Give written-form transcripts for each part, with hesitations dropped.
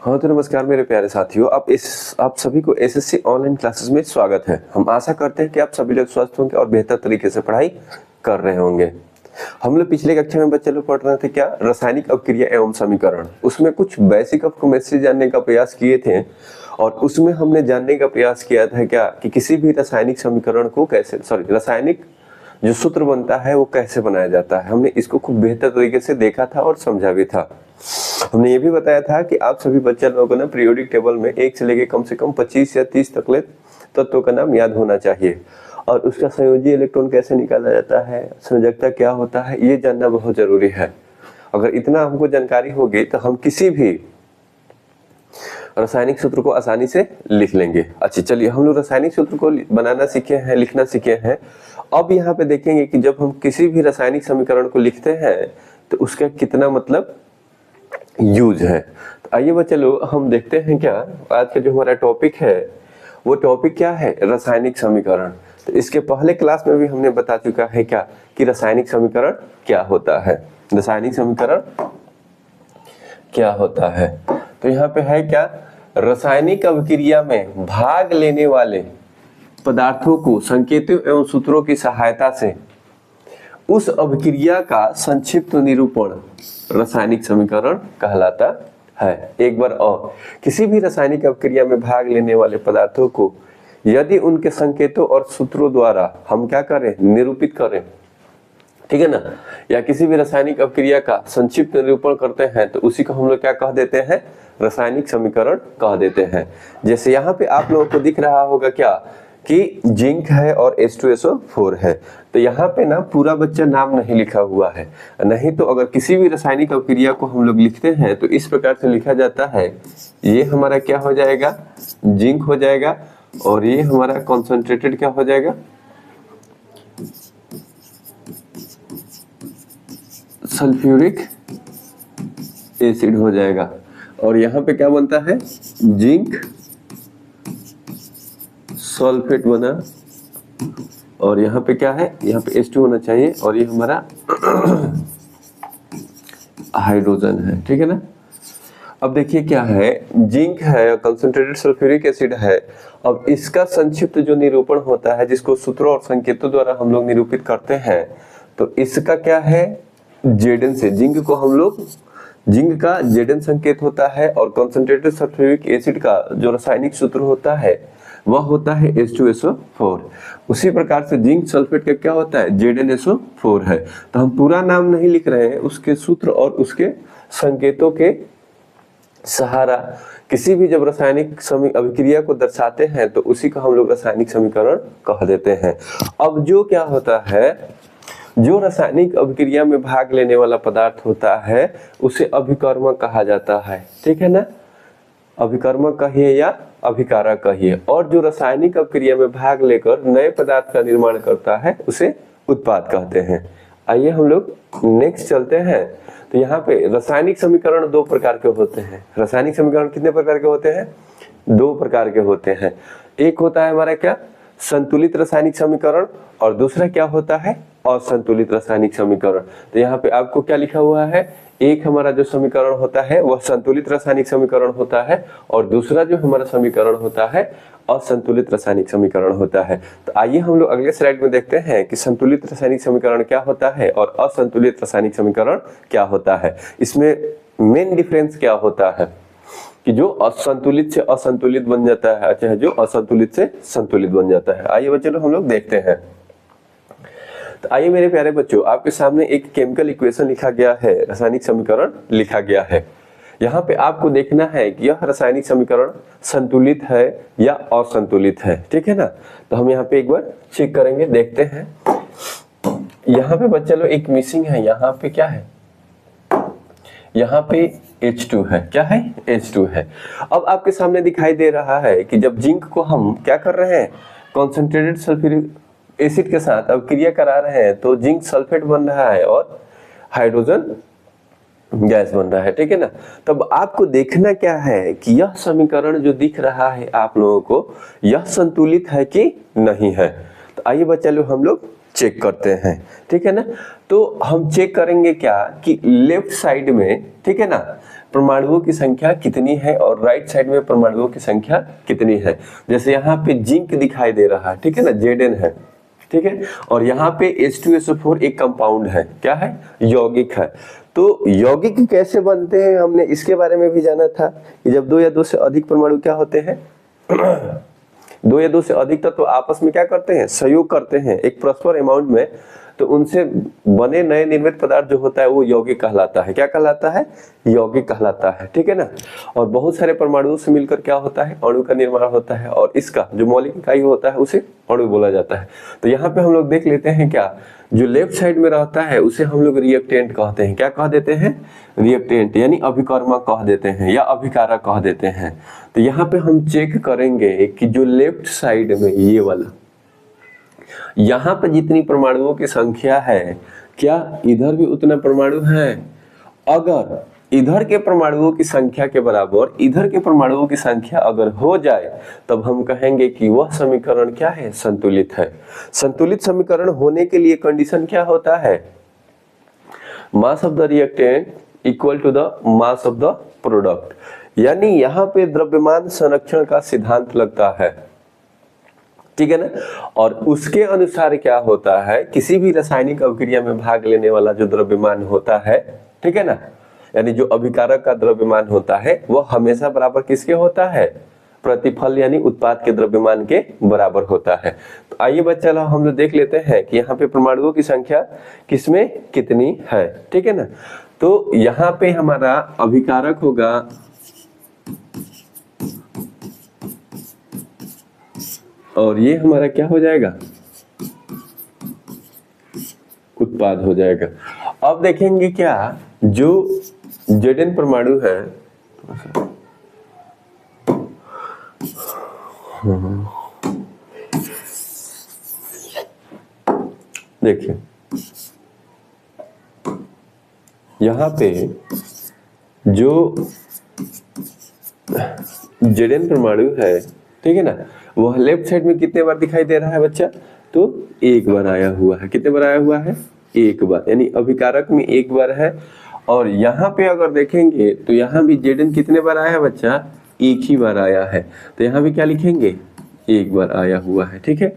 हाँ तो नमस्कार मेरे प्यारे साथियों, आप सभी को एसएससी ऑनलाइन क्लासेस में स्वागत है। हम आशा करते हैं कि आप सभी लोग स्वस्थ होंगे और बेहतर तरीके से पढ़ाई कर रहे होंगे। हम लोग पिछले कक्षा में बच्चे लोग पढ़ रहे थे क्या, रासायनिक अवक्रिया एवं समीकरण। उसमें कुछ बेसिक ऑफ केमिस्ट्री जानने का प्रयास किए थे और उसमें हमने जानने का प्रयास किया था क्या कि किसी भी रासायनिक समीकरण को कैसे रासायनिक जो सूत्र बनता है वो कैसे बनाया जाता है। हमने इसको खूब बेहतर तरीके से देखा था और समझा भी था। हमने ये भी बताया था कि आप सभी बच्चे लोगों को ना पीरियोडिक टेबल में 1 से लेके कम से कम 25 या 30 तक तत्वों का नाम याद होना चाहिए और उसका संयोजी इलेक्ट्रॉन कैसे निकाला जाता है, संयोजकता क्या होता है, ये जानना बहुत जरूरी है। अगर इतना हमको जानकारी होगी तो हम किसी भी रासायनिक सूत्र को आसानी से लिख लेंगे। अच्छा चलिए, हम लोग रासायनिक सूत्र को बनाना सीखे हैं, लिखना सीखे हैं। अब यहाँ पे देखेंगे कि जब हम किसी भी रासायनिक समीकरण को लिखते हैं तो उसका कितना मतलब यूज है। तो आइए बच्चे लोग हम देखते हैं क्या आज का जो हमारा टॉपिक है वो टॉपिक क्या है, रासायनिक समीकरण। तो इसके पहले क्लास में भी हमने बता चुका है क्या कि रासायनिक समीकरण क्या होता है, रासायनिक समीकरण क्या होता है। तो यहाँ पे है क्या, रासायनिक अभिक्रिया में भाग लेने वाले पदार्थों को संकेतों एवं सूत्रों की सहायता से उस अभिक्रिया का संक्षिप्त निरूपण रासायनिक समीकरण कहलाता है। एक बार और, किसी भी रासायनिक अभिक्रिया में भाग लेने वाले पदार्थों को यदि उनके संकेतों और सूत्रों द्वारा हम क्या करें, निरूपित करें, ठीक है ना, या किसी भी रासायनिक अभिक्रिया का संक्षिप्त निरूपण करते हैं तो उसी को हम लोग क्या कह देते हैं, रासायनिक समीकरण कह देते हैं। जैसे यहाँ पे आप लोगों को दिख रहा होगा क्या कि जिंक है और H2SO4 है। तो यहाँ पे ना पूरा बच्चा नाम नहीं लिखा हुआ है, नहीं तो अगर किसी भी रासायनिक अभिक्रिया को हम लोग लिखते हैं तो इस प्रकार से लिखा जाता है, ये हमारा क्या हो जाएगा, जिंक हो जाएगा और ये हमारा कॉन्सेंट्रेटेड क्या हो जाएगा, सल्फ्यूरिक एसिड हो जाएगा। और यहाँ पे क्या बनता है, जिंक सल्फेट बना और यहाँ पे क्या है, यहाँ पे H2 होना चाहिए और ये हमारा हाइड्रोजन है, ठीक है ना। अब देखिए क्या है, जिंक है, कंसंट्रेटेड सल्फ्यूरिक एसिड है। अब इसका संक्षिप्त जो निरूपण होता है जिसको सूत्रों और संकेतों द्वारा हम लोग निरूपित करते हैं तो इसका क्या है, Zn से, जिंक को हम लोग, जिंक का Zn संकेत होता है और कंसंट्रेटेड सल्फ्यूरिक एसिड का जो रासायनिक सूत्र होता है वह होता है H2SO4। उसी प्रकार से जिंक सल्फेट का क्या होता है, ZnSO4 है। तो हम पूरा नाम नहीं लिख रहे हैं, उसके सूत्र और उसके संकेतों के सहारा किसी भी जब रासायनिक अभिक्रिया को दर्शाते हैं तो उसी को हम लोग रासायनिक समीकरण कह देते हैं। अब जो क्या होता है, जो रासायनिक अभिक्रिया में भाग लेने वाला पदार्थ होता है उसे अभिकर्मक कहा जाता है, ठीक है ना, अभिकर्मक कहिए या अभिकारक कहिए। और जो रासायनिक अभिक्रिया में भाग लेकर नए पदार्थ का निर्माण करता है उसे उत्पाद कहते हैं। आइए हम लोग नेक्स्ट चलते हैं। तो यहाँ पे रासायनिक समीकरण 2 प्रकार के होते हैं। रासायनिक समीकरण कितने प्रकार के होते हैं, 2 प्रकार के होते हैं। एक होता है हमारा क्या, संतुलित रासायनिक समीकरण और दूसरा क्या होता है, असंतुलित रासायनिक समीकरण। तो यहाँ पे आपको क्या लिखा हुआ है, एक हमारा जो समीकरण होता है वह संतुलित रासायनिक समीकरण होता है और दूसरा जो हमारा समीकरण होता है असंतुलित रासायनिक समीकरण होता है। तो आइए हम लोग अगले स्लाइड में देखते हैं कि संतुलित रासायनिक समीकरण क्या होता है और असंतुलित रासायनिक समीकरण क्या होता है। इसमें मेन डिफरेंस क्या होता है कि जो असंतुलित से असंतुलित बन जाता है, चाहे जो असंतुलित से संतुलित बन जाता है। आइए बच्चों हम लोग देखते हैं। तो आइए मेरे प्यारे बच्चों, आपके सामने एक केमिकल इक्वेशन लिखा गया है, रासायनिक समीकरण लिखा गया है। यहाँ पे आपको देखना है कि यह रासायनिक समीकरण संतुलित है या असंतुलित है, ठीक है ना। तो हम यहाँ पे एक बार चेक करेंगे, देखते हैं। यहाँ पे बच्चा लोग एक मिसिंग है, यहाँ पे क्या है, यहाँ पे H2 है, क्या है, H2 है। अब आपके सामने दिखाई दे रहा है कि जब जिंक को हम क्या कर रहे हैं, कॉन्सेंट्रेटेड सल्फ्यूरिक एसिड के साथ अब क्रिया करा रहे हैं तो जिंक सल्फेट बन रहा है और हाइड्रोजन गैस बन रहा है, ठीक है ना। तब आपको देखना क्या है कि यह समीकरण जो दिख रहा है आप लोगों को, यह संतुलित है कि नहीं है। तो आइए बच्चा लोग हम लोग चेक करते हैं, ठीक है ना। तो हम चेक करेंगे क्या कि लेफ्ट साइड में, ठीक है ना, परमाणुओं की संख्या कितनी है और राइट साइड में परमाणुओं की संख्या कितनी है। जैसे यहाँ पे जिंक दिखाई दे रहा है, ठीक है ना, Zn है, ठीक है, और यहाँ पे H2SO4 एक कंपाउंड है, क्या है, यौगिक है। तो यौगिक कैसे बनते हैं हमने इसके बारे में भी जाना था कि जब 2 या 2 से अधिक परमाणु क्या होते हैं 2 या 2 से अधिक तत्व तो आपस में क्या करते हैं, सहयोग करते हैं एक परस्पर अमाउंट में, तो उनसे बने नए निर्मित पदार्थ जो होता है वो यौगिक कहलाता है। क्या कहलाता है, यौगिक कहलाता है, ठीक है ना। और बहुत सारे परमाणुओं से मिलकर क्या होता है, अणु का निर्माण होता है, और इसका जो मौलिक इकाई होता है उसे अणु बोला जाता है। तो यहाँ पे हम लोग देख लेते हैं क्या, जो लेफ्ट साइड में रहता है उसे हम लोग रिएक्टेंट कहते हैं। क्या कह देते हैं, रिएक्टेंट, यानी अभिकर्मक कह देते हैं या अभिकारक कह देते हैं। तो यहाँ पे हम चेक करेंगे कि जो लेफ्ट साइड में ये वाला, यहाँ पे जितनी परमाणुओं की संख्या है क्या इधर भी उतना परमाणु है। अगर इधर के परमाणुओं की संख्या के बराबर इधर के परमाणुओं की संख्या अगर हो जाए तब हम कहेंगे कि वह समीकरण क्या है, संतुलित है। संतुलित समीकरण होने के लिए कंडीशन क्या होता है, mass of the reactant equal to the mass of the product, यानी यहाँ पे द्रव्यमान संरक्षण का सिद्धांत लगता है, ठीक है ना। और उसके अनुसार क्या होता है, किसी भी रासायनिक अभिक्रिया में भाग लेने वाला जो द्रव्यमान होता है, ठीक है ना, यानी जो अभिकारक का द्रव्यमान होता है वह हमेशा बराबर किसके होता है, प्रतिफल यानी उत्पाद के द्रव्यमान के बराबर होता है। तो आइए बच्चा लोग हम लोग देख लेते हैं कि यहाँ पे परमाणुओं की संख्या किसमें कितनी है, ठीक है ना। तो यहाँ पे हमारा अभिकारक होगा और ये हमारा क्या हो जाएगा, उत्पाद हो जाएगा। अब देखेंगे क्या, जो Zn परमाणु है, देखिए यहाँ पे जो Zn परमाणु है, ठीक है ना, वह लेफ्ट साइड में कितने बार दिखाई दे रहा है बच्चा, तो एक बार आया हुआ है। कितने बार आया हुआ है, एक बार, यानी अभिकारक में एक बार है। और यहाँ पे अगर देखेंगे तो यहाँ भी Zn कितने बार आया है बच्चा, एक ही बार आया है। तो यहाँ भी क्या लिखेंगे, एक बार आया हुआ है, ठीक है।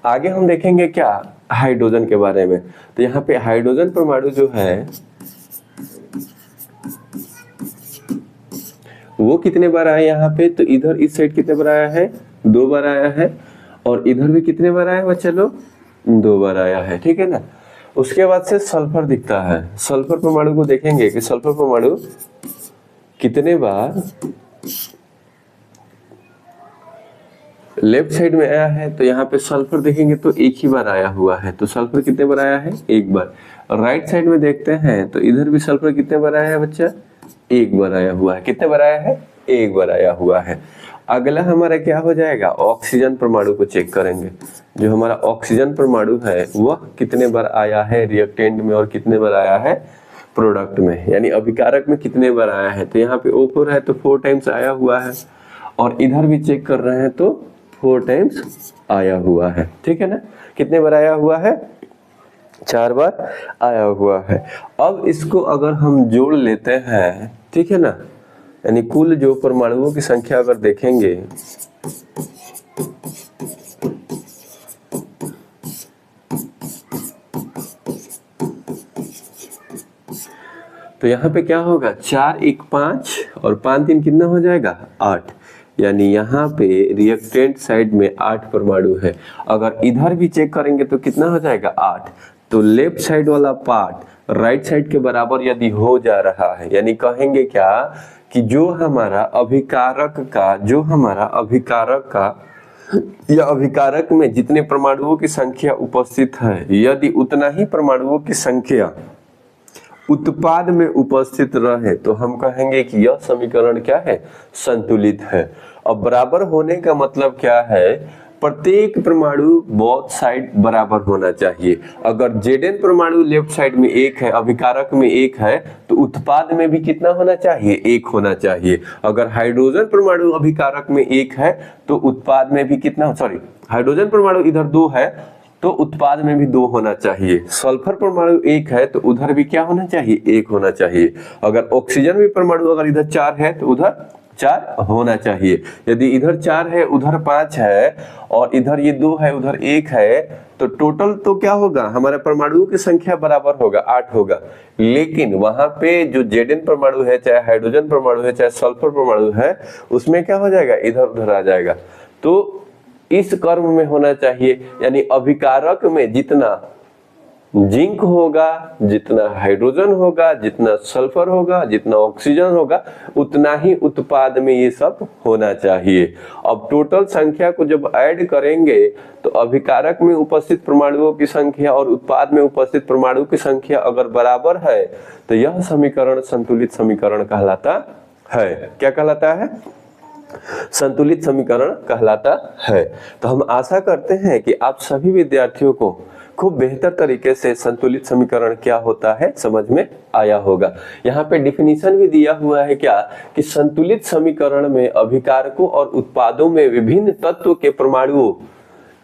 आगे हम देखेंगे क्या, हाइड्रोजन के बारे में। तो यहाँ पे हाइड्रोजन परमाणु जो है वो कितने बार आया यहाँ पे, तो इधर इस साइड कितने बार आया है, 2 बार आया है, और इधर भी कितने बार आया है बच्चा लोग, 2 बार आया है, ठीक है ना। उसके बाद से सल्फर दिखता है। सल्फर परमाणु को देखेंगे कि सल्फर परमाणु कितने बार लेफ्ट साइड में आया है। तो यहाँ पे सल्फर देखेंगे तो एक ही बार आया हुआ है। तो सल्फर कितने बार आया है, एक बार। राइट साइड में देखते हैं तो इधर भी सल्फर कितने बार आया है बच्चा, एक बार आया हुआ है। कितने बार आया है, एक बार आया हुआ है। अगला हमारा क्या हो जाएगा, ऑक्सीजन परमाणु को चेक करेंगे। जो हमारा ऑक्सीजन परमाणु है वह कितने बार आया है रिएक्टेंट में और कितने बार आया है प्रोडक्ट में, यानी अभिकारक में कितने बार आया है। तो यहाँ पे O4 है तो 4 टाइम्स आया हुआ है, और इधर भी चेक कर रहे हैं तो 4 टाइम्स आया हुआ है, ठीक है ना। कितने बार आया हुआ है, 4 बार आया हुआ है। अब इसको अगर हम जोड़ लेते हैं, ठीक है ना, यानी कुल जो परमाणुओं की संख्या अगर देखेंगे तो यहाँ पे क्या होगा, 4 1 5 और 5 3 कितना हो जाएगा, 8। यानी यहाँ पे रिएक्टेंट साइड में 8 परमाणु है। अगर इधर भी चेक करेंगे तो कितना हो जाएगा, 8। तो लेफ्ट साइड वाला पार्ट राइट साइड के बराबर यदि हो जा रहा है, यानी कहेंगे क्या कि जो हमारा अभिकारक का या अभिकारक में जितने परमाणुओं की संख्या उपस्थित है, यदि उतना ही परमाणुओं की संख्या उत्पाद में उपस्थित रहे तो हम कहेंगे कि यह समीकरण क्या है, संतुलित है। अब बराबर होने का मतलब क्या है, प्रत्येक परमाणु बोथ साइड बराबर होना चाहिए। अगर Zn परमाणु लेफ्ट साइड में 1 है, अभिकारक में 1 है, तो उत्पाद में भी कितना होना चाहिए, 1 होना चाहिए। अगर हाइड्रोजन परमाणु अभिकारक में 1 है तो उत्पाद में भी कितना, हाइड्रोजन परमाणु इधर 2 है तो उत्पाद में भी 2 होना चाहिए। सल्फर परमाणु 1 है तो उधर भी क्या होना चाहिए, 1 होना चाहिए। अगर ऑक्सीजन भी परमाणु अगर इधर 4 है तो उधर 4 होना चाहिए। यदि इधर 4 है उधर 5 है और इधर ये 2 है उधर 1 है तो टोटल तो क्या होगा, हमारे परमाणुओं की संख्या बराबर होगा, 8 होगा। लेकिन वहां पे जो Zn परमाणु है, चाहे हाइड्रोजन परमाणु है, चाहे सल्फर परमाणु है, उसमें क्या हो जाएगा, इधर उधर आ जाएगा। तो इस क्रम में होना चाहिए, यानी अभिकारक में जितना जिंक होगा, जितना हाइड्रोजन होगा, जितना सल्फर होगा, जितना ऑक्सीजन होगा, उतना ही उत्पाद में ये सब होना चाहिए। अब टोटल संख्या को जब ऐड करेंगे तो अभिकारक में उपस्थित परमाणुओं की संख्या और उत्पाद में उपस्थित परमाणु की संख्या अगर बराबर है तो यह समीकरण संतुलित समीकरण कहलाता है। क्या कहलाता है, संतुलित समीकरण कहलाता है। तो हम आशा करते हैं कि आप सभी विद्यार्थियों को खूब बेहतर तरीके से संतुलित समीकरण क्या होता है समझ में आया होगा। यहाँ पे डिफिनीशन भी दिया हुआ है क्या, कि संतुलित समीकरण में अभिकारकों और उत्पादों में विभिन्न तत्व के परमाणुओं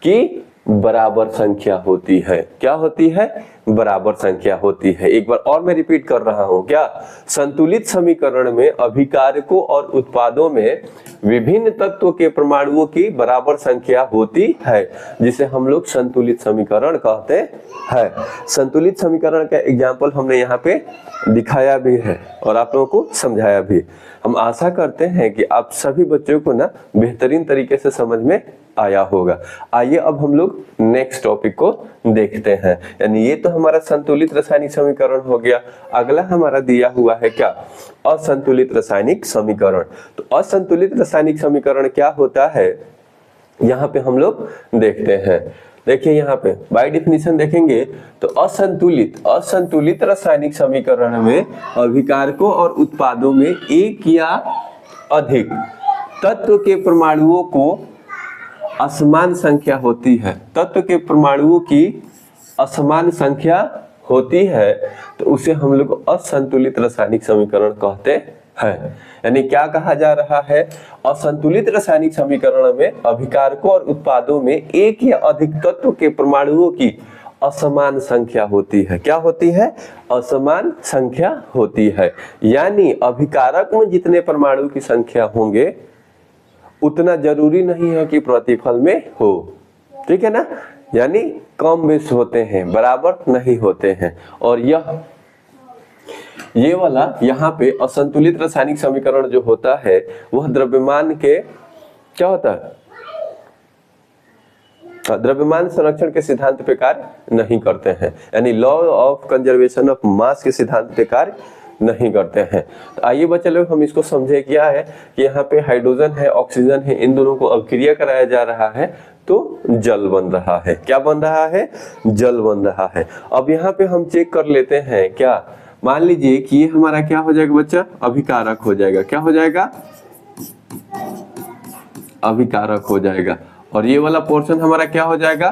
की बराबर संख्या होती है। क्या होती है, बराबर संख्या होती है। एक बार और मैं रिपीट कर रहा हूं, क्या, संतुलित समीकरण में अभिकारकों और उत्पादों में विभिन्न तत्वों के परमाणुओं की बराबर संख्या होती है, जिसे हम लोग संतुलित समीकरण कहते हैं। संतुलित समीकरण का एग्जाम्पल हमने यहाँ पे दिखाया भी है और आप लोगों को समझाया भी। हम आशा करते हैं कि आप सभी बच्चों को ना बेहतरीन तरीके से समझ में आया होगा। आइए अब हम लोग नेक्स्ट टॉपिक को देखते हैं। यानी ये तो हमारा संतुलित रासायनिक समीकरण हो गया। अगला हमारा दिया हुआ है क्या, असंतुलित रासायनिक समीकरण। तो असंतुलित रासायनिक समीकरण क्या होता है, यहाँ पे हम लोग देखते हैं। देखिए यहाँ पे बाय डेफिनेशन देखेंगे तो असंतुलित रासायनिक समीकरण में अभिकारकों और उत्पादों में एक या अधिक तत्व के परमाणुओं को असमान संख्या होती है। तत्व के परमाणुओं की असमान संख्या होती है तो उसे हम लोग असंतुलित रासायनिक समीकरण कहते हैं। यानी क्या कहा जा रहा है, असंतुलित रासायनिक समीकरण में अभिकारकों और उत्पादों में एक या अधिक तत्व के परमाणुओं की असमान संख्या होती है। क्या होती है, असमान संख्या होती है। यानी अभिकारक में जितने परमाणु की संख्या होंगे उतना जरूरी नहीं है कि प्रतिफल में हो, ठीक है ना, यानी कम बेश होते हैं, बराबर नहीं होते हैं। और ये वाला यहाँ पे असंतुलित रासायनिक समीकरण जो होता है वह द्रव्यमान के क्या होता है, द्रव्यमान संरक्षण के सिद्धांत पे कार्य नहीं करते हैं, यानी law of conservation of mass के सिद्धांत पे कार्य नहीं करते हैं। तो आइए बच्चे लोग हम इसको समझे। क्या है कि यहाँ पे हाइड्रोजन है, ऑक्सीजन है, इन दोनों को अभिक्रिया कराया जा रहा है तो जल बन रहा है। क्या बन रहा है, जल बन रहा है। अब यहाँ पे हम चेक कर लेते हैं, क्या, मान लीजिए कि ये हमारा क्या हो जाएगा बच्चा, अभिकारक हो जाएगा। क्या हो जाएगा, अभिकारक हो जाएगा। और ये वाला पोर्शन हमारा क्या हो जाएगा,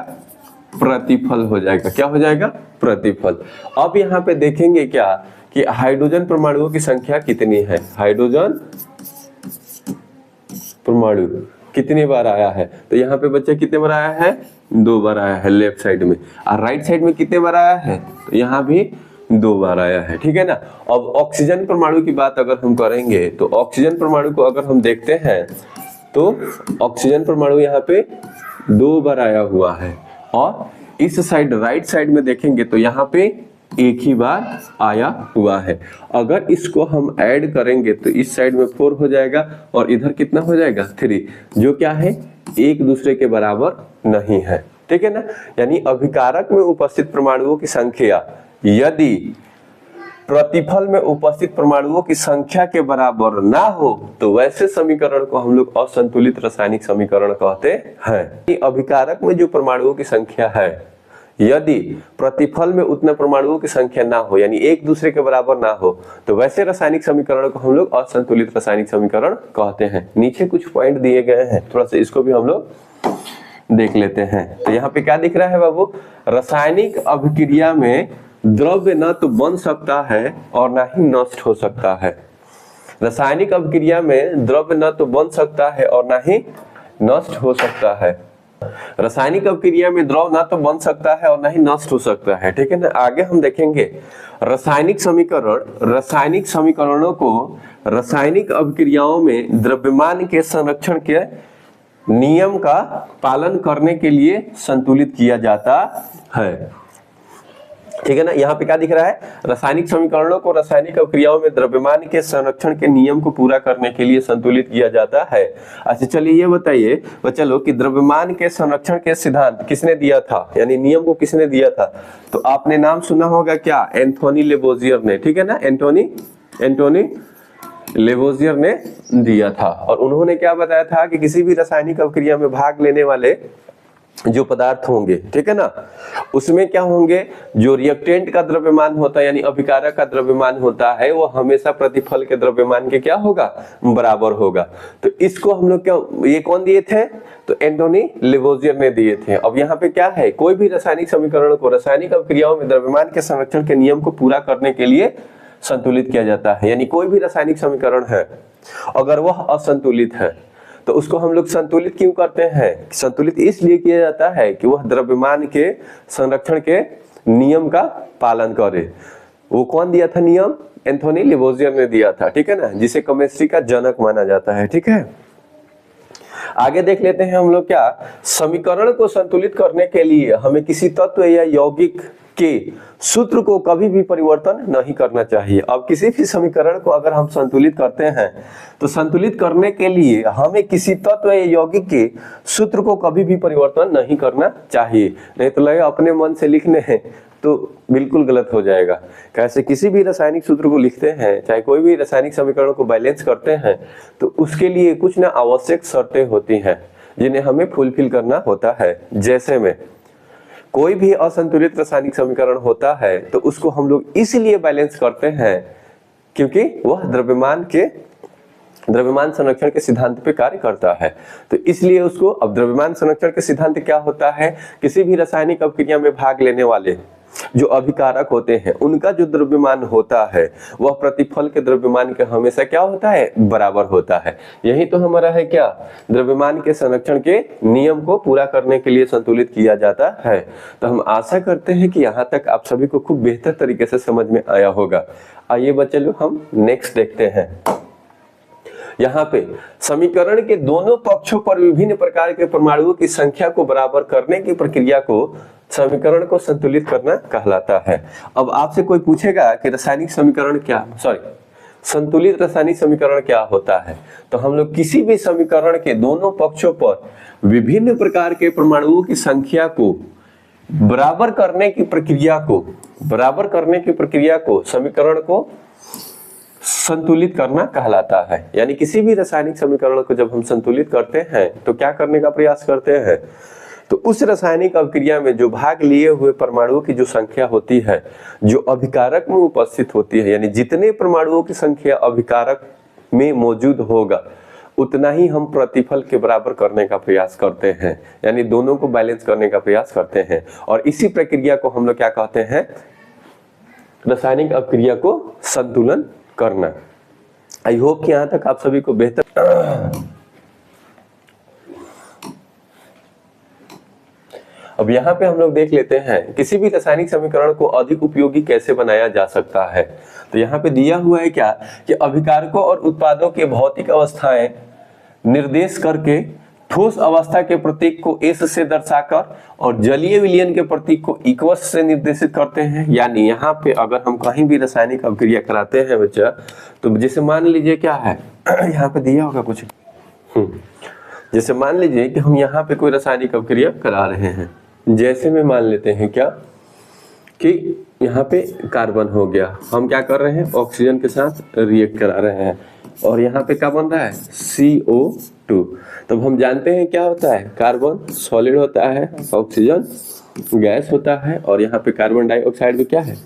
प्रतिफल हो जाएगा। क्या हो जाएगा, प्रतिफल। अब यहाँ पे देखेंगे क्या कि हाइड्रोजन परमाणुओं की संख्या कितनी है। हाइड्रोजन परमाणु कितनी बार आया है, तो यहाँ पे बच्चे कितने बार आया है, 2 बार आया है लेफ्ट साइड में। और राइट साइड में कितने बार आया है, तो यहाँ भी 2 बार आया है, ठीक है ना। अब ऑक्सीजन परमाणु की बात अगर हम करेंगे तो ऑक्सीजन परमाणु को अगर हम देखते हैं तो ऑक्सीजन परमाणु यहाँ पे 2 बार आया हुआ है। और इस साइड राइट साइड में देखेंगे तो यहाँ पे एक ही बार आया हुआ है। अगर इसको हम ऐड करेंगे तो इस साइड में 4 हो जाएगा और इधर कितना हो जाएगा, 3, जो क्या है, एक दूसरे के बराबर नहीं है, ठीक है ना। यानी अभिकारक में उपस्थित परमाणुओं की संख्या यदि प्रतिफल में उपस्थित परमाणुओं की संख्या के बराबर ना हो तो वैसे समीकरण को हम लोग असंतुलित रासायनिक समीकरण कहते हैं। अभिकारक में जो परमाणुओं की संख्या है यदि प्रतिफल में उतना परमाणुओं की संख्या ना हो, यानी एक दूसरे के बराबर ना हो, तो वैसे रासायनिक समीकरण को हम लोग असंतुलित रासायनिक समीकरण कहते हैं। नीचे कुछ पॉइंट दिए गए हैं, थोड़ा सा इसको भी हम लोग देख लेते हैं। तो यहाँ पे क्या दिख रहा है बाबू, रासायनिक अभिक्रिया में द्रव्य न तो बन सकता है और ना ही नष्ट हो सकता है। रासायनिक अभिक्रिया में द्रव्य न तो बन सकता है और ना ही नष्ट हो सकता है। रासायनिक अभिक्रिया में द्रव ना तो बन सकता है और ना ही नष्ट हो सकता है, ठीक है ना। आगे हम देखेंगे रासायनिक समीकरणों को रासायनिक अभिक्रियाओं में द्रव्यमान के संरक्षण के नियम का पालन करने के लिए संतुलित किया जाता है, ठीक है ना। यहाँ पे क्या दिख रहा है, रासायनिक समीकरणों को रासायनिक अभिक्रियाओं में द्रव्यमान के संरक्षण के नियम को पूरा करने के लिए संतुलित किया जाता है। अच्छा चलिए ये बताइए चलो कि द्रव्यमान के संरक्षण के सिद्धांत किसने दिया था, यानी नियम को किसने दिया था। तो आपने नाम सुना होगा क्या, एंथोनी लेवोजियर ने, ठीक है ना। एंटोनी लेवोजियर ने दिया था और उन्होंने क्या बताया था कि किसी भी रासायनिक अभिक्रिया में भाग लेने वाले जो पदार्थ होंगे, ठीक है ना, उसमें क्या होंगे, जो रिएक्टेंट का द्रव्यमान होता है यानी अभिकारक का द्रव्यमान होता है वो हमेशा प्रतिफल के द्रव्यमान के क्या होगा, बराबर होगा। तो इसको हम लोग क्या, ये कौन दिए थे, तो एंटोनी लेवोजियर ने दिए थे। अब यहाँ पे क्या है, कोई भी रासायनिक समीकरण को रासायनिक अभिक्रियाओं में द्रव्यमान के संरक्षण के नियम को पूरा करने के लिए संतुलित किया जाता है। यानी कोई भी रासायनिक समीकरण है अगर वह असंतुलित है तो उसको हम लोग संतुलित क्यों करते हैं, संतुलित इसलिए किया जाता है कि वह द्रव्यमान के संरक्षण के नियम का पालन करे। वो कौन दिया था नियम, एंथोनी लेवोजियर ने दिया था, ठीक है ना, जिसे केमिस्ट्री का जनक माना जाता है, ठीक है। आगे देख लेते हैं हम लोग क्या, समीकरण को संतुलित करने के लिए हमें किसी तत्व या यौगिक के सूत्र को कभी भी परिवर्तन नहीं करना चाहिए। अब किसी भी समीकरण को अगर हम संतुलित करते हैं तो संतुलित करने के लिए हमें किसी तत्व या यौगिक के सूत्र को कभी भी परिवर्तन नहीं करना चाहिए, नहीं तो लगे अपने मन से लिखने हैं तो बिल्कुल गलत हो जाएगा। कैसे किसी भी रासायनिक सूत्र को लिखते हैं, चाहे कोई भी रासायनिक समीकरण को बैलेंस करते हैं तो उसके लिए कुछ ना आवश्यक शर्तें होती हैं जिन्हें हमें फुलफिल करना होता है। जैसे में कोई भी असंतुलित रासायनिक समीकरण होता है तो उसको हम लोग इसलिए बैलेंस करते हैं क्योंकि वह द्रव्यमान संरक्षण के सिद्धांत पे कार्य करता है। तो इसलिए उसको, अब द्रव्यमान संरक्षण के सिद्धांत क्या होता है, किसी भी रासायनिक अभिक्रिया में भाग लेने वाले जो अभिकारक होते हैं उनका जो द्रव्यमान होता है वह प्रतिफल के द्रव्यमान के हमेशा क्या होता है, बराबर होता है। यही तो हमारा है क्या, द्रव्यमान के संरक्षण के नियम को पूरा करने के लिए संतुलित किया जाता है। तो हम आशा करते हैं कि यहाँ तक आप सभी को खूब बेहतर तरीके से समझ में आया होगा। आइए बच्चे लोग हम नेक्स्ट देखते हैं। यहाँ पे समीकरण के दोनों पक्षों पर विभिन्न प्रकार के परमाणुओं की संख्या को बराबर करने की प्रक्रिया को समीकरण को संतुलित करना कहलाता है। अब आपसे कोई पूछेगा कि संतुलित रासायनिक समीकरण क्या होता है, तो हम लोग किसी भी समीकरण के दोनों पक्षों पर विभिन्न प्रकार के परमाणुओं की संख्या को बराबर करने की प्रक्रिया को समीकरण को संतुलित करना कहलाता है। यानी किसी भी रासायनिक समीकरण को जब हम संतुलित करते हैं तो क्या करने का प्रयास करते हैं, तो उस रासायनिक अभिक्रिया में जो भाग लिए हुए परमाणुओं की जो संख्या होती है जो अभिकारक में उपस्थित होती है, यानी जितने परमाणुओं की संख्या अभिकारक में मौजूद होगा उतना ही हम प्रतिफल के बराबर करने का प्रयास करते हैं, यानी दोनों को बैलेंस करने का प्रयास करते हैं। और इसी प्रक्रिया को हम लोग क्या कहते हैं, रासायनिक अभिक्रिया को संतुलन करना। आई होप कि यहां तक आप सभी को बेहतर। अब यहाँ पे हम लोग देख लेते हैं किसी भी रासायनिक समीकरण को अधिक उपयोगी कैसे बनाया जा सकता है। तो यहाँ पे दिया हुआ है क्या कि अभिकारकों और उत्पादों के भौतिक अवस्थाएं निर्देश करके ठोस अवस्था के प्रतीक को एस से दर्शाकर और जलीय विलयन के प्रतीक को इक्वस से निर्देशित करते हैं। यानी यहाँ पे अगर हम कहीं भी रासायनिक अभिक्रिया कराते हैं बच्चा, तो जैसे मान लीजिए क्या है यहाँ पे दिया होगा कुछ, जैसे मान लीजिए कि हम यहाँ पे कोई रासायनिक अभिक्रिया करा रहे हैं, जैसे में मान लेते हैं क्या कि यहाँ पे कार्बन हो गया, हम क्या कर रहे हैं ऑक्सीजन के साथ रिएक्ट करा रहे हैं और यहाँ पे क्या बन रहा है CO2। तब हम जानते हैं क्या होता है, कार्बन सॉलिड होता है, ऑक्सीजन गैस होता है और यहाँ पे कार्बन डाइऑक्साइड भी क्या है,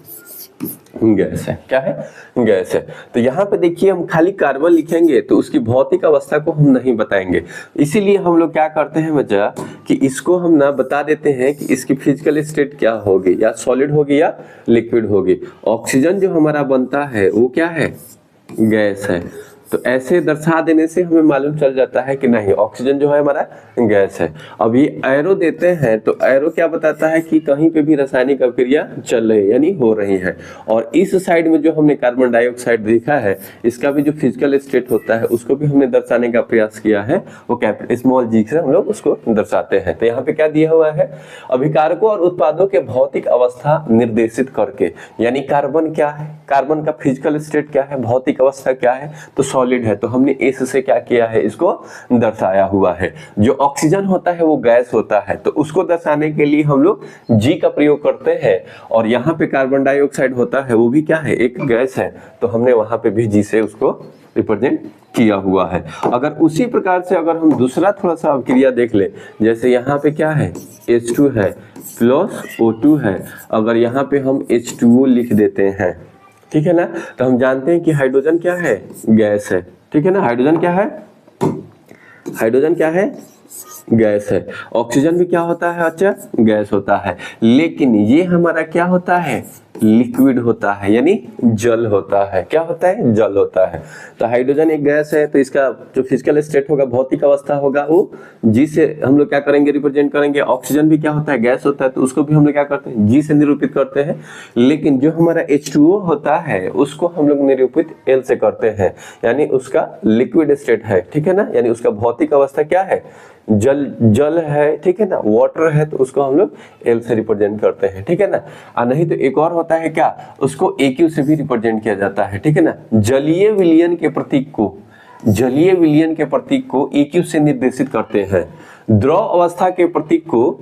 गैस है। क्या है, गैस है। तो यहाँ पे देखिए हम खाली कार्बन लिखेंगे तो उसकी भौतिक अवस्था को हम नहीं बताएंगे, इसीलिए हम लोग क्या करते हैं बच्चा कि इसको हम ना बता देते हैं कि इसकी फिजिकल स्टेट क्या होगी, या सॉलिड होगी या लिक्विड होगी। ऑक्सीजन जो हमारा बनता है वो क्या है, गैस है। तो ऐसे दर्शा देने से हमें मालूम चल जाता है कि नहीं ऑक्सीजन जो है हमारा गैस है। अब ये एरो देते हैं तो एरो क्या बताता है कि कहीं पे भी रासायनिक अभिक्रिया चल रही है यानी हो रही है। और इस साइड में जो हमने कार्बन डाइऑक्साइड देखा है इसका भी जो फिजिकल स्टेट होता है उसको भी हमने दर्शाने का प्रयास किया है, वो कैपिटल स्मॉल जी से हम लोग उसको दर्शाते हैं। तो यहाँ पे क्या दिया हुआ है, अभिकारकों और उत्पादों के भौतिक अवस्था निर्देशित करके, यानी कार्बन क्या है, कार्बन का फिजिकल स्टेट क्या है, भौतिक अवस्था क्या है, तो सॉलिड है, तो हमने एस से क्या किया है इसको दर्शाया हुआ है। जो ऑक्सीजन होता है वो गैस होता है, तो उसको दर्शाने के लिए हम लोग जी का प्रयोग करते हैं। और यहाँ पे कार्बन डाइऑक्साइड होता है वो भी क्या है, एक गैस है, तो हमने वहां पे भी जी से उसको रिप्रेजेंट किया हुआ है। अगर उसी प्रकार से अगर हम दूसरा थोड़ा सा अभिक्रिया देख ले, जैसे यहाँ पे क्या है H2 है प्लस O2 है, अगर यहाँ पे हम H2O लिख देते हैं, ठीक है ना, तो हम जानते हैं कि हाइड्रोजन क्या है, गैस है, ठीक है ना, हाइड्रोजन क्या है, हाइड्रोजन क्या है, गैस है। ऑक्सीजन भी क्या होता है, अच्छा गैस होता है, लेकिन ये हमारा क्या होता है, लिक्विड होता है, यानी जल होता है। क्या होता है, जल होता है। तो हाइड्रोजन एक गैस है, तो इसका जो फिजिकल स्टेट होगा, भौतिक अवस्था होगा, वो जी से हम लोग क्या करेंगे, रिप्रेजेंट करेंगे। ऑक्सीजन भी क्या होता है, गैस होता है, तो उसको भी हम लोग क्या करते हैं, जी से निरूपित करते हैं। लेकिन जो हमारा H2O होता है उसको हम लोग निरूपित L से करते हैं, यानी उसका लिक्विड स्टेट है, ठीक है ना, यानी उसका भौतिक अवस्था क्या है, जल, जल है, ठीक है ना, वाटर है, तो उसको हम लोग एल से रिप्रेजेंट करते हैं, ठीक है ना। नहीं तो एक और होता है क्या, उसको AQ से भी रिप्रेजेंट किया जाता है, ठीक है ना। जलीय विलयन के प्रतीक को, जलीय विलयन के प्रतीक को AQ से निर्देशित करते हैं। द्रव अवस्था के प्रतीक को,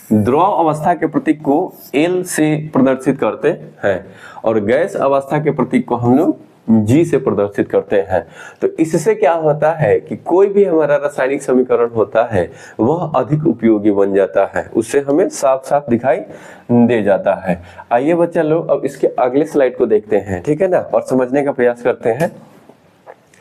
द्रव अवस्था के प्रतीक को L से प्रदर्शित करते हैं, और गैस अवस्था के प्रतीक को हम लोग जी से प्रदर्शित करते हैं। तो इससे क्या होता है कि कोई भी हमारा रासायनिक समीकरण होता है वह अधिक उपयोगी बन जाता है, उससे हमें साफ साफ दिखाई दे जाता है। आइए बच्चा लोग अब इसके अगले स्लाइड को देखते हैं, ठीक है ना, और समझने का प्रयास करते हैं।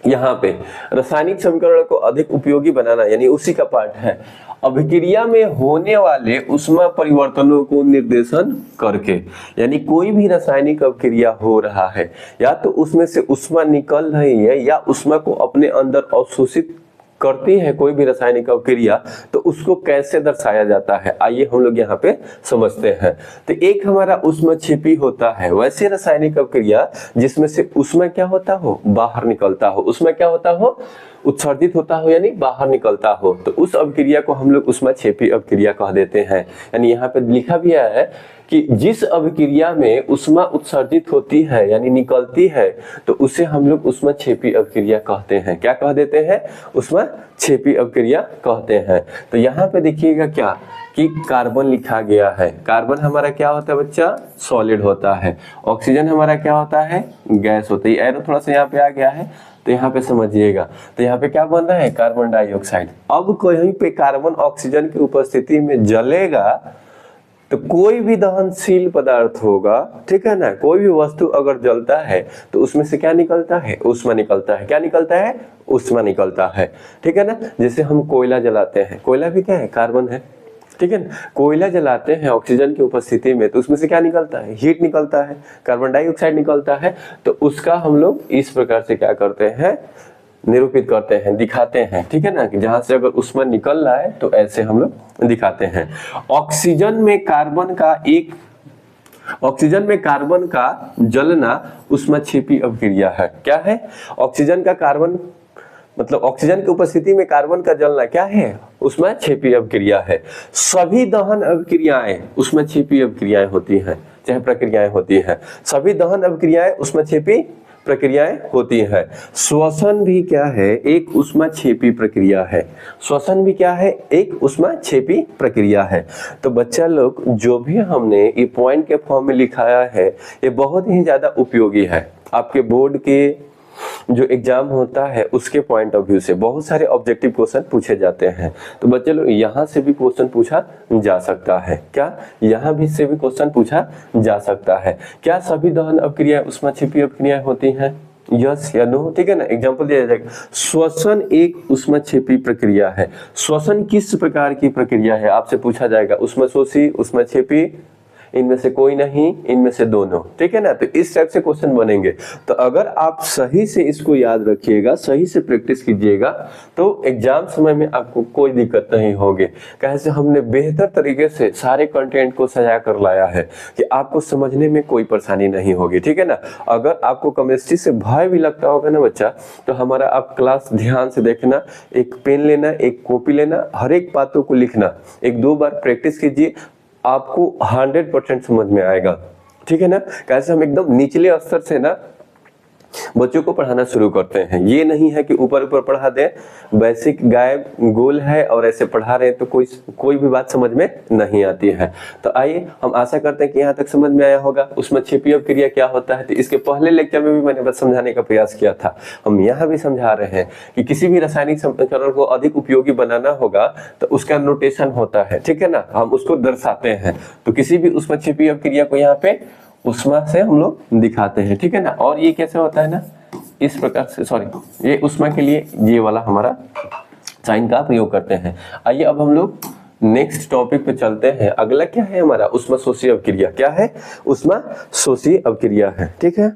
यहाँ पे रासायनिक समीकरण को अधिक उपयोगी बनाना यानी उसी का पार्ट है, अभिक्रिया में होने वाले ऊष्मा परिवर्तनों को निर्देशन करके, यानी कोई भी रासायनिक अभिक्रिया हो रहा है या तो उसमें से ऊष्मा निकल रही है या ऊष्मा को अपने अंदर अवशोषित करती है कोई भी रासायनिक अभिक्रिया, तो उसको कैसे दर्शाया जाता है, आइए हम लोग यहाँ पे समझते हैं। तो एक हमारा ऊष्माक्षेपी होता है, वैसे रासायनिक अभिक्रिया जिसमें से ऊष्मा क्या होता हो, बाहर निकलता हो, उसमें क्या होता हो, उत्सर्जित होता हो, यानी बाहर निकलता हो, तो उस अभिक्रिया को हम लोग ऊष्माक्षेपी अभिक्रिया कह देते हैं। यानी यहाँ पे लिखा भी है कि जिस अभिक्रिया में ऊष्मा उत्सर्जित होती है यानी निकलती है, तो उसे हम लोग ऊष्माक्षेपी अभिक्रिया कहते हैं। क्या कह देते हैं, ऊष्माक्षेपी अभिक्रिया कहते हैं। तो यहाँ पे देखिएगा क्या कि कार्बन लिखा गया है, कार्बन हमारा क्या होता है बच्चा, सॉलिड होता है। ऑक्सीजन हमारा क्या होता है, गैस होता है। एरो थोड़ा सा यहाँ पे आ गया है, तो यहाँ पे समझिएगा, तो यहाँ पे क्या बन रहा है, कार्बन डाइऑक्साइड। अब कहीं पे कार्बन ऑक्सीजन की उपस्थिति में जलेगा तो कोई भी दहनशील पदार्थ होगा, ठीक है ना, कोई भी वस्तु अगर जलता है तो उसमें से क्या निकलता है, ऊष्मा निकलता है। क्या निकलता है, ऊष्मा निकलता है, ठीक है ना। जैसे हम कोयला जलाते हैं, कोयला भी क्या है, कार्बन है, ठीक है ना। कोयला जलाते हैं ऑक्सीजन की उपस्थिति में, तो उसमें से क्या निकलता है, हीट निकलता है, कार्बन डाइऑक्साइड निकलता है। तो उसका हम लोग इस प्रकार से क्या करते हैं, निरूपित करते हैं, दिखाते हैं, ठीक है ना, कि जहां से अगर ऊष्मा निकल रहा है तो ऐसे हम लोग दिखाते हैं। ऑक्सीजन में कार्बन का जलना ऊष्माक्षेपी अभिक्रिया है। क्या है, ऑक्सीजन का कार्बन मतलब ऑक्सीजन की उपस्थिति में कार्बन का जलना क्या है, ऊष्माक्षेपी अभिक्रिया है। सभी दहन अभिक्रियाएं ऊष्माक्षेपी अभिक्रियाएं होती हैं, चाहे प्रक्रियाएं होती हैं, सभी दहन अभिक्रियाएं ऊष्माक्षेपी प्रक्रियाएं होती है। श्वसन भी क्या है, एक ऊष्माक्षेपी प्रक्रिया है। श्वसन भी क्या है, एक ऊष्माक्षेपी प्रक्रिया है। तो बच्चा लोग जो भी हमने ये पॉइंट के फॉर्म में लिखाया है ये बहुत ही ज्यादा उपयोगी है। आपके बोर्ड के जो एग्जाम होता है उसके पॉइंट ऑफ व्यू से बहुत सारे ऑब्जेक्टिव क्वेश्चन पूछे जाते हैं। तो बच्चे लोग यहाँ से भी क्वेश्चन पूछा जा सकता है। क्या, यहाँ भी से भी क्वेश्चन पूछा जा सकता है। क्या सभी दहन अभिक्रिया ऊष्माक्षेपी अभिक्रियाएं होती हैं, यस या नो, ठीक है ना। एग्जांपल दिया जाएगा, श्वसन एक ऊष्माक्षेपी प्रक्रिया है। श्वसन किस प्रकार की प्रक्रिया है आपसे पूछा जाएगा, ऊष्माशोषी, ऊष्माक्षेपी, इनमें से कोई नहीं, इनमें से दोनों, ठीक है ना। तो इस टाइप से क्वेश्चन बनेंगे। तो अगर आप सही से इसको याद रखिएगा, सही से प्रैक्टिस कीजिएगा, तो एग्जाम समय में आपको कोई दिक्कत नहीं होगी। कैसे हमने बेहतर तरीके से सारे कंटेंट को सजा कर लाया है कि आपको समझने में कोई परेशानी नहीं होगी, ठीक है ना। अगर आपको केमिस्ट्री से भय भी लगता होगा ना बच्चा, तो हमारा आप क्लास ध्यान से देखना, एक पेन लेना, एक कॉपी लेना, हर एक बातों को लिखना, 1-2 बार प्रैक्टिस कीजिए, आपको 100% समझ में आएगा, ठीक है ना। कैसे हम एकदम निचले स्तर से ना बच्चों को पढ़ाना शुरू करते हैं। ये नहीं है कि ऊपर ऊपर पढ़ा दें, बेसिक गायब गोल है और ऐसे पढ़ा रहे हैं तो कोई भी बात समझ में नहीं आती है। तो आइए, हम आशा करते हैं कि यहाँ तक समझ में आया होगा। उसमें छिपी अपक्रिया क्या होता है, तो इसके पहले लेक्चर में भी मैंने बस समझाने का प्रयास किया था। हम यहाँ भी समझा रहे हैं कि किसी भी रासायनिक समीकरण को अधिक उपयोगी बनाना होगा तो उसका नोटेशन होता है, ठीक है ना, हम उसको दर्शाते हैं। तो किसी भी उसमें छिपी अपक्रिया को यहाँ पे उष्मा से हम लोग दिखाते हैं, ठीक है ना। और ये कैसे होता है ना, इस प्रकार से, सॉरी, ये उष्मा के लिए ये वाला हमारा साइन का प्रयोग करते हैं। आइए अब हम लोग नेक्स्ट टॉपिक पे चलते हैं। अगला क्या है हमारा, उष्मा शोषी अपक्रिया। क्या है, उष्मा शोषी अपक्रिया है, ठीक है।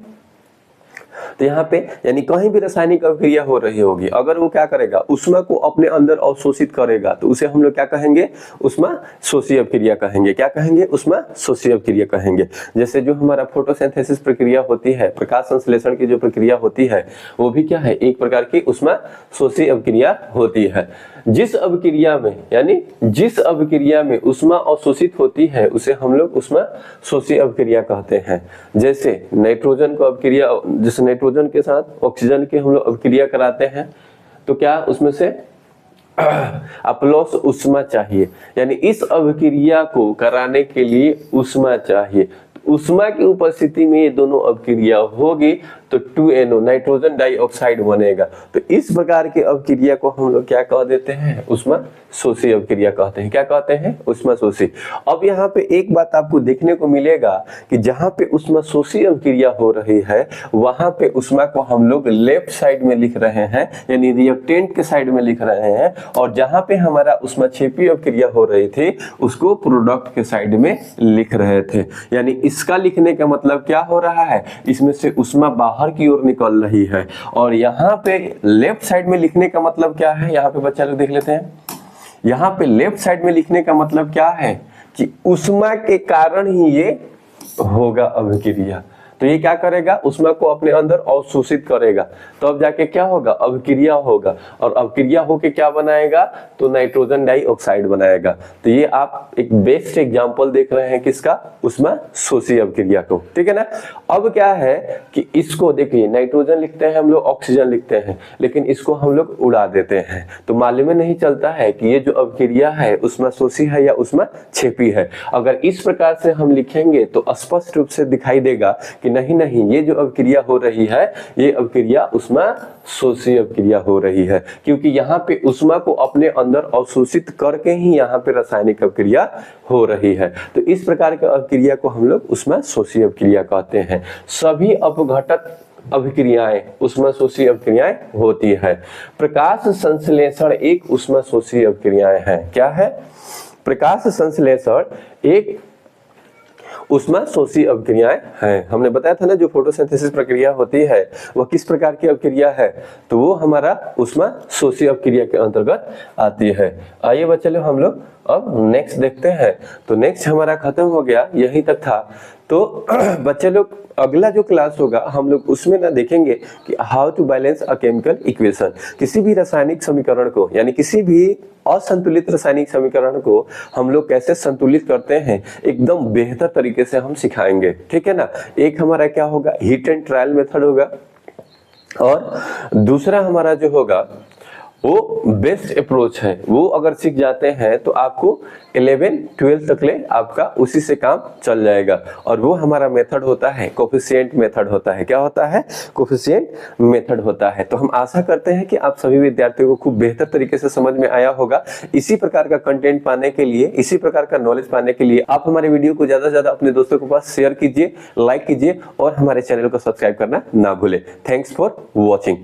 तो यहाँ पे यानी कहीं भी रासायनिक अपक्रिया हो रही होगी, अगर वो क्या करेगा, उष्मा को अपने अंदर अवशोषित करेगा, तो उसे हम लोग क्या कहेंगे, उष्मा शोषी अपक्रिया कहेंगे। क्या कहेंगे, उष्मा शोषी अपक्रिया कहेंगे। जैसे जो हमारा फोटोसिंथेसिस प्रक्रिया होती है, प्रकाश संश्लेषण की जो प्रक्रिया होती है, वो भी क्या है, एक प्रकार की उष्मा शोषी अपक्रिया होती है। जिस अपक्रिया में, यानी जिस अपक्रिया में उष्मा अवशोषित होती है उसे हम लोग उष्मा शोषी अपक्रिया कहते हैं। जैसे नाइट्रोजन को अपक्रिया, जैसे नाइट्रोजन के साथ ऑक्सीजन की हम लोग अपक्रिया कराते हैं, तो क्या उसमें से अपलोस उष्मा चाहिए, यानी इस अपक्रिया को कराने के लिए उष्मा चाहिए। उष्मा की उपस्थिति में ये दोनों अपक्रिया होगी तो 2NO नाइट्रोजन डाइऑक्साइड बनेगा। तो इस प्रकार की अपक्रिया को हम लोग क्या कह देते हैं, उष्मा शोषी अपक्रिया कहते हैं। क्या कहते हैं, उष्मा शोषी। अब यहाँ पे एक बात आपको देखने को मिलेगा कि जहाँ पे उष्मा शोषी अपक्रिया हो रही है वहां पे उष्मा को हम लोग लेफ्ट साइड में लिख रहे हैं, यानी रिएक्टेंट के साइड में लिख रहे हैं, और जहाँ पे हमारा उष्मा क्षेपी अपक्रिया हो रही थी उसको प्रोडक्ट के साइड में लिख रहे थे। यानी इसका लिखने का मतलब क्या हो रहा है, इसमें से उष्मा बाहर की ओर निकल रही है, और यहाँ पे लेफ्ट साइड में लिखने का मतलब क्या है, यहाँ पे बच्चा लोग देख लेते हैं। यहाँ पे लेफ्ट साइड में लिखने का मतलब क्या है कि उष्मा के कारण ही ये होगा अपक्रिया। तो ये क्या करेगा, उष्मा को अपने अंदर अवशोषित करेगा, तो अब जाके क्या होगा, अपक्रिया होगा, और अपक्रिया होके क्या बनाएगा, तो नाइट्रोजन डाइऑक्साइड बनाएगा। तो ये आप एक बेस्ट एग्जांपल देख रहे हैं किसका, उष्मा शोषी अपक्रिया को, ठीक है ना। अब क्या है कि इसको देखिए, नाइट्रोजन लिखते हैं हम लोग, ऑक्सीजन लिखते हैं, लेकिन इसको हम लोग उड़ा देते हैं, तो मालूम ही नहीं चलता है कि ये जो अपक्रिया है उष्मा शोषी है या उष्मा क्षेपी है। अगर इस प्रकार से हम लिखेंगे तो स्पष्ट रूप से दिखाई देगा कि नहीं, ये जो अपक्रिया हो रही है ये अपक्रिया उष्मा शोषी अपक्रिया हो रही है, क्योंकि यहाँ पे उष्मा को अपने अंदर अवशोषित करके ही यहाँ पे रासायनिक अपक्रिया हो रही है। तो इस प्रकार के अपक्रिया को हम लोग उष्मा शोषी अपक्रिया कहते हैं। सभी अपघटक अभिक्रियाएं उष्मा शोषी अपक्रियाएं होती है। प्रकाश संश्लेषण एक उष्मा शोषी अपक्रियाएं है। क्या है, प्रकाश संश्लेषण एक उष्मा शोषी अपक्रियाएं हैं। हमने बताया था ना, जो फोटोसिंथेसिस प्रक्रिया होती है वह किस प्रकार की अपक्रिया है, तो वो हमारा उष्मा शोषी अपक्रिया के अंतर्गत आती है। आइए बच्चे लोग हम लोग अब नेक्स्ट देखते हैं। तो नेक्स्ट हमारा खत्म हो गया, यहीं तक था। तो बच्चे लोग अगला जो क्लास होगा हम लोग उसमें ना देखेंगे कि how to balance a chemical equation. किसी भी रासायनिक समीकरण को, यानी किसी भी असंतुलित रासायनिक समीकरण को हम लोग कैसे संतुलित करते हैं, एकदम बेहतर तरीके से हम सिखाएंगे, ठीक है ना। एक हमारा क्या होगा, हिट एंड ट्रायल मेथड होगा, और दूसरा हमारा जो होगा वो बेस्ट अप्रोच है। वो अगर सीख जाते हैं तो आपको 11-12 तक ले आपका उसी से काम चल जाएगा। और वो हमारा मेथड होता है कोफिशिएंट मेथड होता है। क्या होता है, कोफिशिएंट मेथड होता है। तो हम आशा करते हैं कि आप सभी विद्यार्थियों को खूब बेहतर तरीके से समझ में आया होगा। इसी प्रकार का कंटेंट पाने के लिए, इसी प्रकार का नॉलेज पाने के लिए आप हमारे वीडियो को ज्यादा से ज्यादा अपने दोस्तों के पास शेयर कीजिए, लाइक कीजिए, और हमारे चैनल को सब्सक्राइब करना ना भूले। Thanks for watching.